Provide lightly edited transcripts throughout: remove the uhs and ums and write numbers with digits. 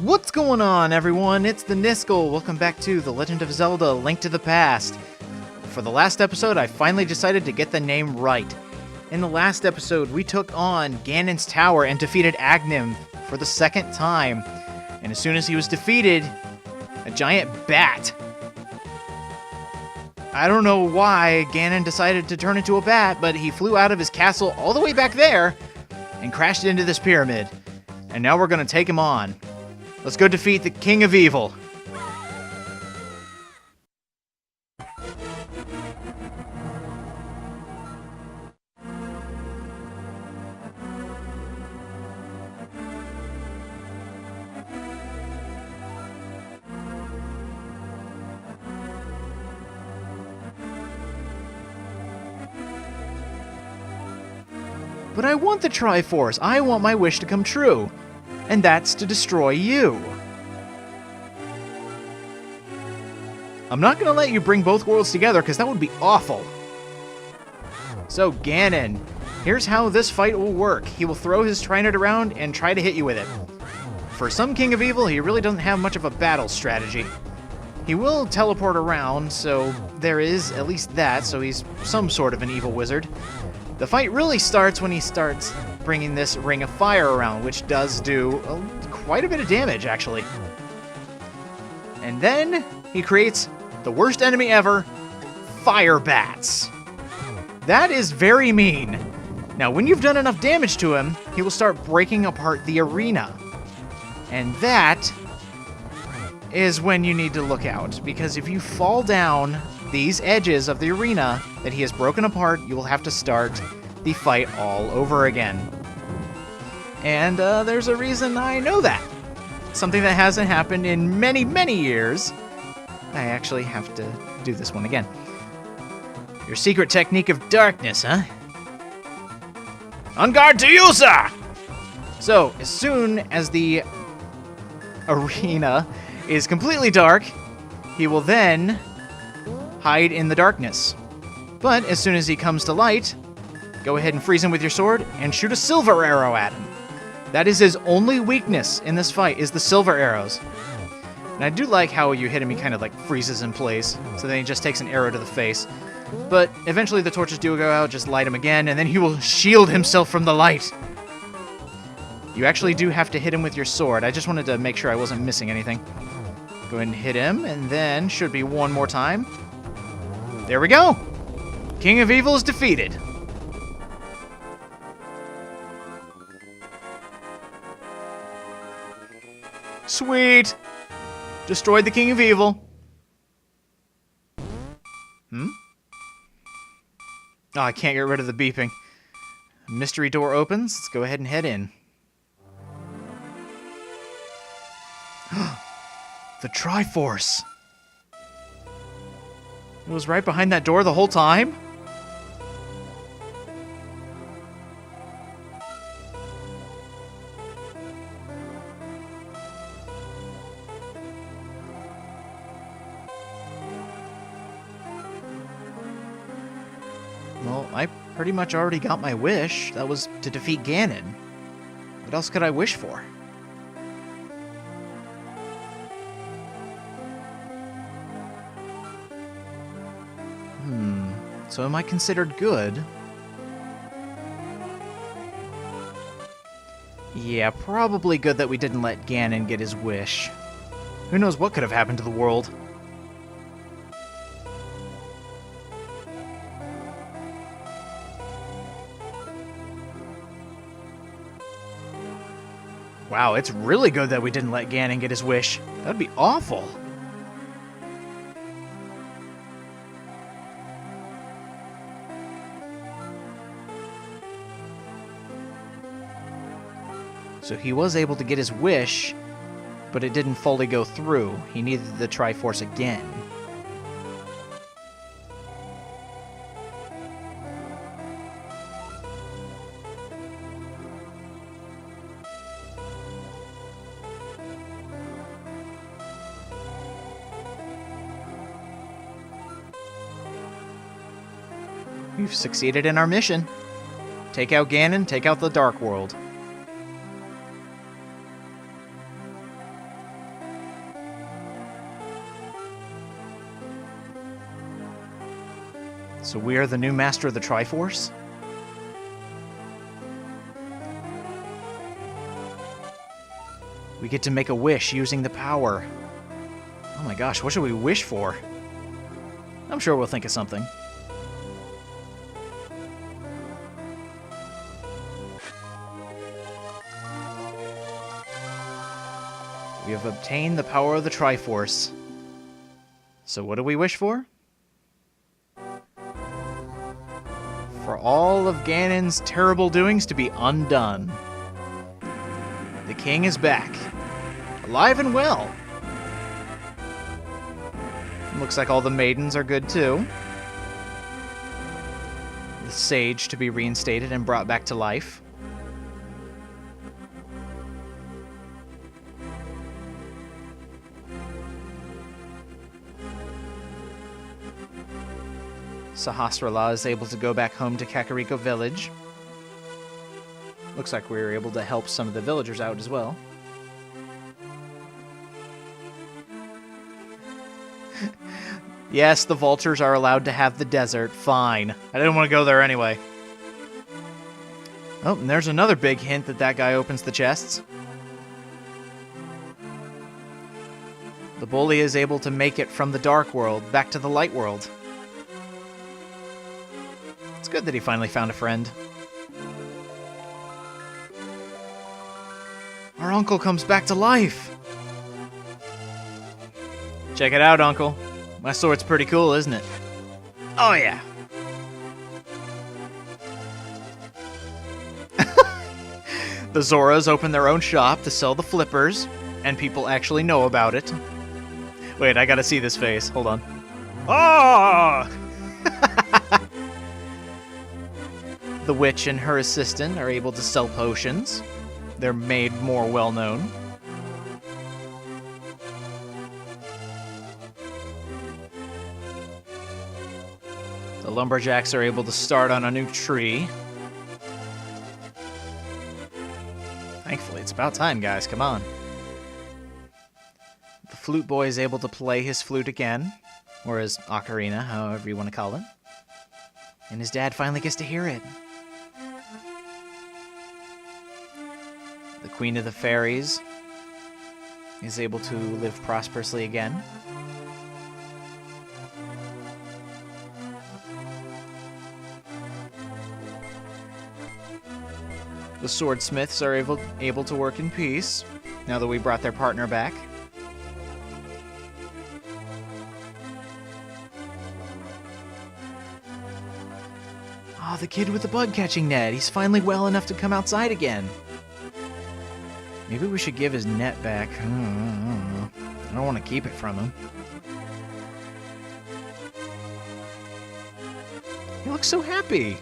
What's going on, everyone? It's the Niskel. Welcome back to The Legend of Zelda: Link to the Past. For the last episode, I finally decided to get the name right. In the last episode, we took on Ganon's tower and defeated Agnim for the second time. And as soon as he was defeated, a giant bat. I don't know why Ganon decided to turn into a bat, but he flew out of his castle all the way back there and crashed into this pyramid. And now we're going to take him on. Let's go defeat the King of Evil. But I want the Triforce. I want my wish to come true. And that's to destroy you. I'm not going to let you bring both worlds together because that would be awful. So Ganon, here's how this fight will work. He will throw his Trinity around and try to hit you with it. For some King of Evil, he really doesn't have much of a battle strategy. He will teleport around, so there is at least that, so he's some sort of an evil wizard. The fight really starts when he starts bringing this Ring of Fire around, which does do quite a bit of damage, actually. And then he creates the worst enemy ever, Fire Bats. That is very mean. Now, when you've done enough damage to him, he will start breaking apart the arena. And that is when you need to look out, because if you fall down these edges of the arena that he has broken apart, you will have to start the fight all over again. And there's a reason I know that. Something that hasn't happened in many, many years. I actually have to do this one again. Your secret technique of darkness, huh? On guard to you, sir! So, as soon as the arena is completely dark, he will then hide in the darkness. But as soon as he comes to light, go ahead and freeze him with your sword and shoot a silver arrow at him. That is his only weakness in this fight, is the silver arrows. And I do like how you hit him, he kind of like freezes in place, so then he just takes an arrow to the face. But eventually the torches do go out, just light him again, and then he will shield himself from the light. You actually do have to hit him with your sword. I just wanted to make sure I wasn't missing anything. Go ahead and hit him, and then should be one more time. There we go! King of Evil is defeated. Sweet! Destroyed the King of Evil. Oh, I can't get rid of the beeping. Mystery door opens. Let's go ahead and head in. The Triforce! It was right behind that door the whole time? Well, I pretty much already got my wish. That was to defeat Ganon. What else could I wish for? So am I considered good? Yeah, probably good that we didn't let Ganon get his wish. Who knows what could have happened to the world? Wow, it's really good that we didn't let Ganon get his wish. That'd be awful. So he was able to get his wish, but it didn't fully go through. He needed the Triforce again. We've succeeded in our mission. Take out Ganon, take out the Dark World. So we are the new master of the Triforce? We get to make a wish using the power. Oh my gosh, what should we wish for? I'm sure we'll think of something. We have obtained the power of the Triforce. So what do we wish for? For all of Ganon's terrible doings to be undone. The king is back. Alive and well. Looks like all the maidens are good too. The sage to be reinstated and brought back to life. Sahasrara is able to go back home to Kakariko Village. Looks like we were able to help some of the villagers out as well. Yes, the vultures are allowed to have the desert. Fine. I didn't want to go there anyway. Oh, and there's another big hint that guy opens the chests. The bully is able to make it from the dark world back to the light world. It's good that he finally found a friend. Our uncle comes back to life. Check it out, Uncle. My sword's pretty cool, isn't it? Oh, yeah. The Zoras open their own shop to sell the flippers, and people actually know about it. Wait, I gotta see this face. Hold on. Ah! The witch and her assistant are able to sell potions. They're made more well-known. The lumberjacks are able to start on a new tree. Thankfully, it's about time, guys. Come on. The flute boy is able to play his flute again, or his ocarina, however you want to call it. And his dad finally gets to hear it. The Queen of the Fairies is able to live prosperously again. The swordsmiths are able to work in peace, now that we brought their partner back. Oh, the kid with the bug-catching net. He's finally well enough to come outside again. Maybe we should give his net back. I don't want to keep it from him. He looks so happy.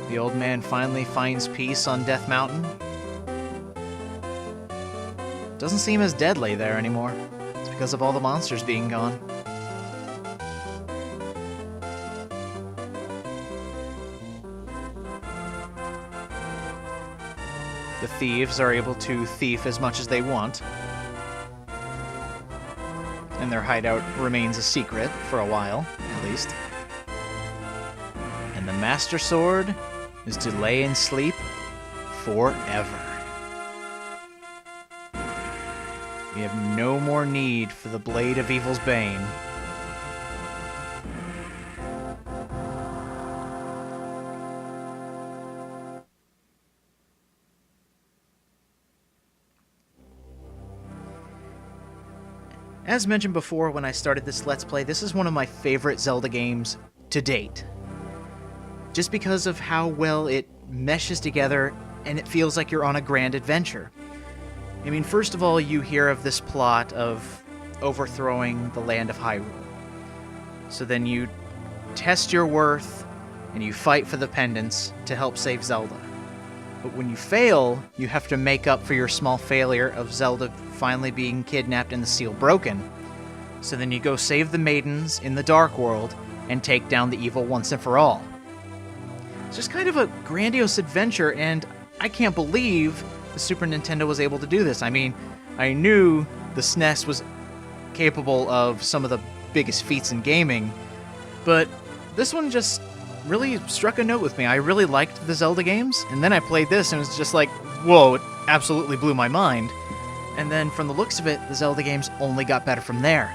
The old man finally finds peace on Death Mountain. Doesn't seem as deadly there anymore. It's because of all the monsters being gone. The thieves are able to thief as much as they want. And their hideout remains a secret for a while, at least. And the Master Sword is to lay in sleep forever. We have no more need for the Blade of Evil's Bane. As mentioned before when I started this Let's Play, this is one of my favorite Zelda games to date. Just because of how well it meshes together and it feels like you're on a grand adventure. I mean, first of all, you hear of this plot of overthrowing the land of Hyrule. So then you test your worth and you fight for the pendants to help save Zelda. But when you fail, you have to make up for your small failure of Zelda finally being kidnapped and the seal broken. So then you go save the maidens in the Dark World and take down the evil once and for all. It's just kind of a grandiose adventure, and I can't believe the Super Nintendo was able to do this. I mean, I knew the SNES was capable of some of the biggest feats in gaming, but this one just really struck a note with me. I really liked the Zelda games, and then I played this and it was just like, whoa, it absolutely blew my mind. And then from the looks of it, the Zelda games only got better from there.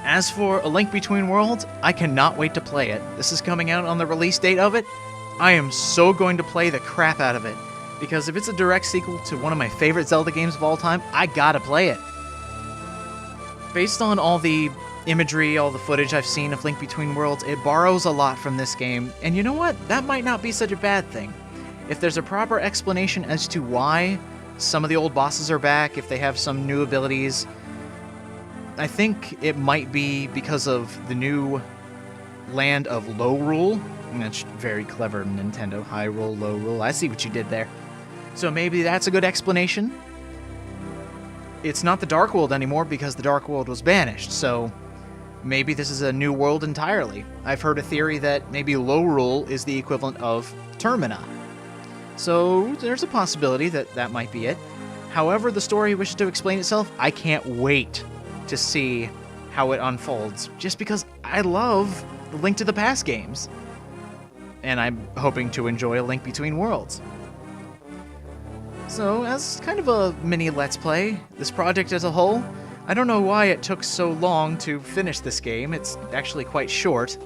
As for A Link Between Worlds, I cannot wait to play it. This is coming out on the release date of it. I am so going to play the crap out of it, because if it's a direct sequel to one of my favorite Zelda games of all time, I gotta play it. Based on all the imagery, all the footage I've seen of Link Between Worlds, it borrows a lot from this game, and you know what? That might not be such a bad thing. If there's a proper explanation as to why some of the old bosses are back, if they have some new abilities, I think it might be because of the new land of Hyrule. That's very clever, Nintendo. Hyrule, Hyrule. I see what you did there. So maybe that's a good explanation. It's not the Dark World anymore because the Dark World was banished, so maybe this is a new world entirely. I've heard a theory that maybe Hyrule is the equivalent of Termina. So there's a possibility that that might be it. However the story wishes to explain itself, I can't wait to see how it unfolds, just because I love the Link to the Past games. And I'm hoping to enjoy A Link Between Worlds. So, as kind of a mini Let's Play, this project as a whole, I don't know why it took so long to finish this game. It's actually quite short.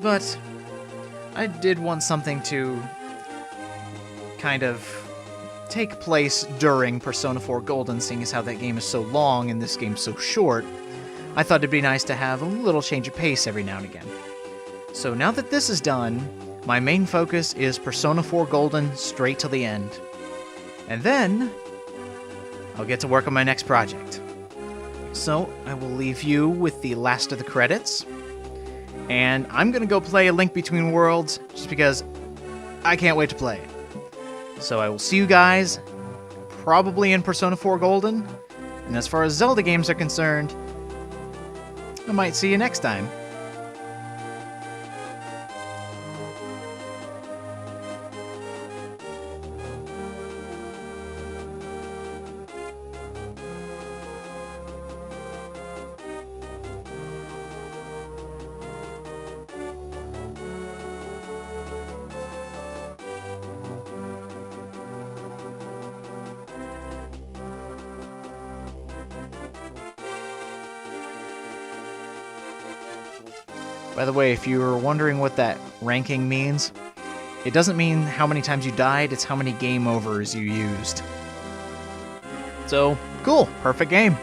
But I did want something to kind of take place during Persona 4 Golden, seeing as how that game is so long and this game's so short. I thought it'd be nice to have a little change of pace every now and again. So now that this is done, my main focus is Persona 4 Golden straight to the end. And then, I'll get to work on my next project. So, I will leave you with the last of the credits. And I'm gonna go play A Link Between Worlds, just because I can't wait to play it. So I will see you guys, probably in Persona 4 Golden. And as far as Zelda games are concerned, I might see you next time. By the way, if you were wondering what that ranking means, it doesn't mean how many times you died, it's how many game overs you used. So, cool, perfect game.